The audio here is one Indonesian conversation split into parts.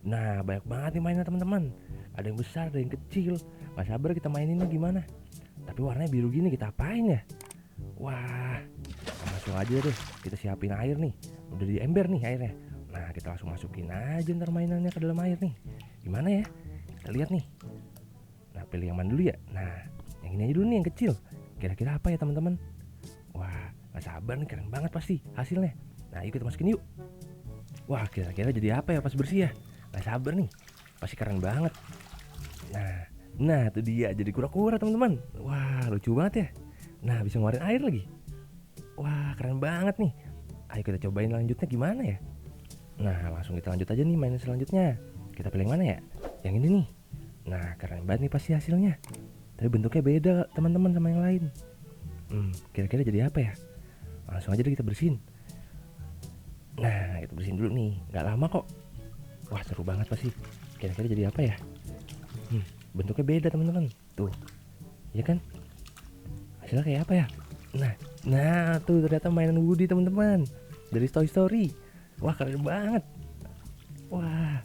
Nah, banyak banget nih mainnya teman-teman. Ada yang besar, ada yang kecil. Gak sabar kita maininnya gimana. Tapi warnanya biru gini, kita apain ya? Wah, langsung aja deh. Kita siapin air nih. Udah di ember nih airnya. Nah, kita langsung masukin aja ntar mainannya ke dalam air nih. Gimana ya? Kita lihat nih. Nah, pilih yang mana dulu ya? Nah, yang ini aja dulu nih, yang kecil. Kira-kira apa ya teman-teman? Wah, gak sabar nih, keren banget pasti hasilnya. Nah, yuk kita masukin yuk. Wah, kira-kira jadi apa ya pas bersih ya? Gak sabar nih, pasti keren banget. Nah itu dia, jadi kura-kura teman-teman. Wah, lucu banget ya. Nah, bisa ngeluarin air lagi. Wah, keren banget nih. Ayo kita cobain lanjutnya gimana ya. Nah, langsung kita lanjut aja nih mainan selanjutnya. Kita pilih yang mana ya? Yang ini nih. Nah, keren banget nih pasti hasilnya. Tapi bentuknya beda teman-teman sama yang lain. Kira-kira jadi apa ya? Langsung aja deh kita bersihin. Nah, kita bersihin dulu nih, nggak lama kok. Wah, seru banget pasti. Kira-kira jadi apa ya? Bentuknya beda teman-teman. Tuh, ya kan? Hasilnya kayak apa ya? Nah tuh ternyata mainan Woody teman-teman. Dari Toy Story. Wah, keren banget. Wah,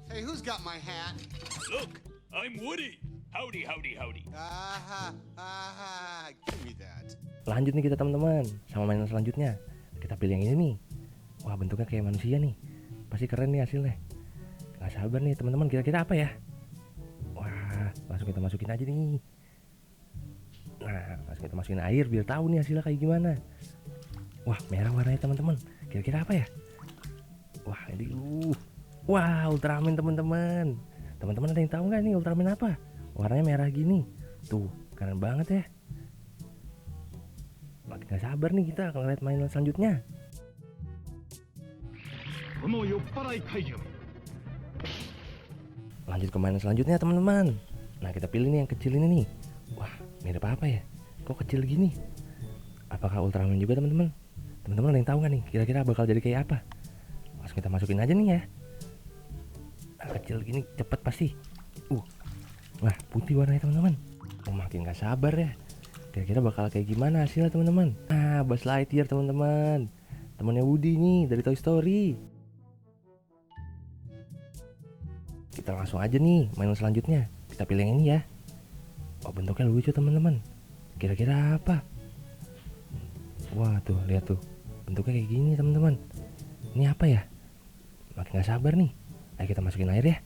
Hey, who's got my hat? Look, I'm Woody. Howdy, howdy, howdy. Give me that. lanjut nih kita teman-teman sama mainan selanjutnya. Kita pilih yang ini nih. Wah, bentuknya kayak manusia nih. Pasti keren nih hasilnya. Gak sabar nih teman-teman, kira-kira apa ya? Wah, langsung kita masukin aja nih. Nah, langsung kita masukin air biar tahu nih hasilnya kayak gimana. Wah, merah warnanya teman-teman. Kira-kira apa ya? Wah, ini wah, Ultraman teman-teman. Teman-teman ada yang tahu nggak nih Ultraman apa? Warnanya merah gini. Tuh, keren banget ya. Makin gak sabar nih kita kalau lihat mainan selanjutnya. Lanjut ke mainan selanjutnya teman-teman. Nah, kita pilih nih yang kecil ini nih. Wah, mirip apa ya? Kok kecil gini? Apakah Ultraman juga teman-teman? Teman-teman ada yang tahu nggak nih? Kira-kira bakal jadi kayak apa? Langsung kita masukin aja nih ya. Nah, kecil gini cepet pasti. Wah, putih warnanya teman-teman. Makin gak sabar ya. Kira-kira bakal kayak gimana hasilnya teman-teman? Nah, Buzz Lightyear teman-teman. Temannya Woody nih dari Toy Story. Kita langsung aja nih mainan selanjutnya. Kita pilih yang ini ya. Oh, bentuknya lucu teman-teman. Kira-kira apa? Wah, tuh lihat tuh. Bentuknya kayak gini teman-teman. Ini apa ya? Makin gak sabar nih. Ayo kita masukin air ya.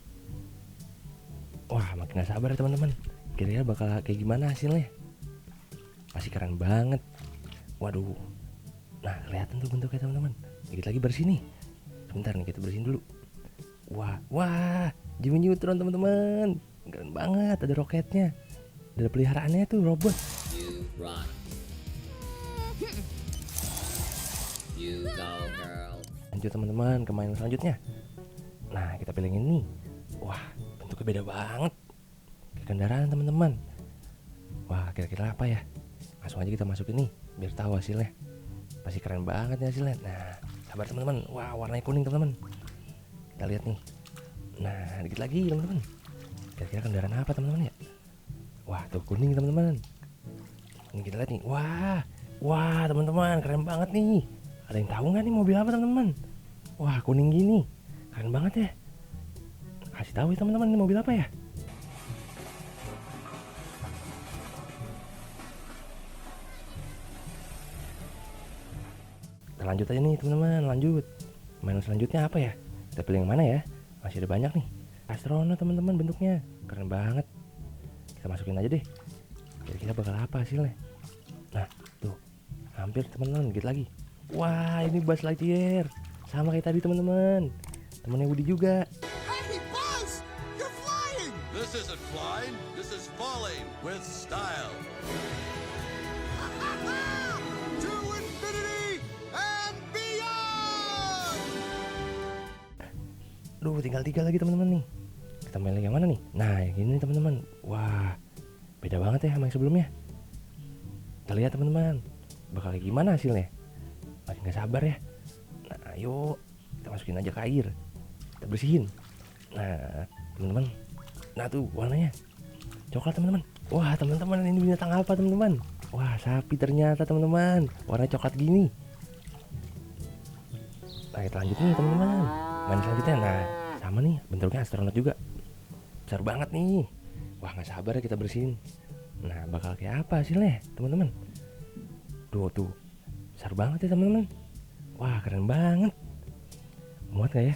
Wah, makin gak sabar ya teman-teman. Kira-kira bakal kayak gimana hasilnya? Masih keren banget. Waduh. Nah, kelihatan tuh bentuknya teman-teman. Dikit lagi bersih nih. Sebentar nih kita bersihin dulu. Wah, Jimmy Neutron teman-teman. Keren banget, ada roketnya. Ada peliharaannya tuh robot. You rock. You go, girl. Lanjut teman-teman ke mainan selanjutnya. Nah, kita pilih yang ini. Wah, bentuknya beda banget. Kayak kendaraan teman-teman. Wah, kira-kira apa ya? Langsung aja kita masukin nih biar tahu hasilnya. Pasti keren banget nih hasilnya. Nah, sabar teman-teman. Wah, warnanya kuning teman-teman. Kita lihat nih. Nah, dikit lagi teman-teman. Kira-kira kendaraan apa teman-teman ya? Wah, tuh kuning teman-teman. Ini kita lihat nih. Wah teman-teman, keren banget nih. Ada yang tahu nggak nih mobil apa teman-teman? Wah, kuning gini. Keren banget ya. Kasih tahu ya teman-teman, ini mobil apa ya? Kita lanjut aja nih teman-teman, lanjut. Mainan selanjutnya apa ya? Kita pilih yang mana ya? Masih ada banyak nih. Astronot teman-teman bentuknya. Keren banget. Kita masukin aja deh. Kira-kira bakal apa hasilnya? Nah, tuh. Hampir teman-teman, dikit lagi. Wah, ini Buzz Lightyear. Sama kayak tadi teman-teman. Temennya Woody juga. Hey, Buzz! You're flying! This isn't flying, this is falling with style. To infinity and beyond! Duh, tinggal 3 lagi teman-teman nih. Kita main lagi yang mana nih? Nah, yang ini teman-teman. Wah, beda banget ya sama yang sebelumnya. Kita lihat teman-teman. Bakal kayak gimana hasilnya? Makin gak sabar ya. Nah, ayo kita masukin aja ke air. Kita bersihin. Nah, teman-teman. Nah, tuh warnanya coklat teman-teman. Wah, teman-teman, ini binatang apa teman-teman? Wah, sapi ternyata teman-teman. Warna coklat gini. Nah, kita lanjut nih teman-teman. Main selanjutnya, nah sama nih bentuknya astronot juga. Besar banget nih. Wah, nggak sabar ya kita bersihin. Nah, bakal kayak apa hasilnya teman-teman? Tuh, besar banget ya teman-teman. Wah, keren banget. Muat nggak ya?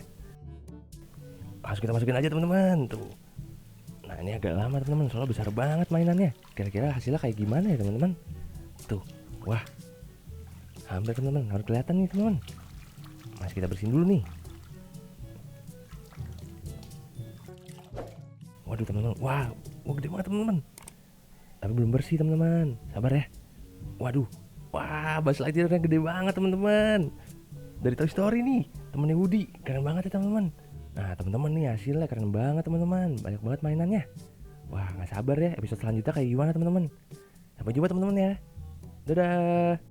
Langsung kita masukin aja teman-teman. Tuh. Nah, ini agak lama teman-teman, soalnya besar banget mainannya. Kira-kira hasilnya kayak gimana ya teman-teman? Tuh, wah, hampir teman-teman, harus kelihatan nih teman-teman. Masih kita bersihin dulu nih. Waduh teman-teman, wah gede banget teman-teman. Tapi belum bersih teman-teman, sabar ya. Waduh, wah Buzz Lightyear-nya gede banget teman-teman. Dari Toy Story nih, temennya Woody, keren banget ya teman-teman. Nah teman-teman nih hasilnya keren banget teman-teman, banyak banget mainannya. Wah nggak sabar ya episode selanjutnya kayak gimana teman-teman. Sampai jumpa teman-teman ya. Dadah.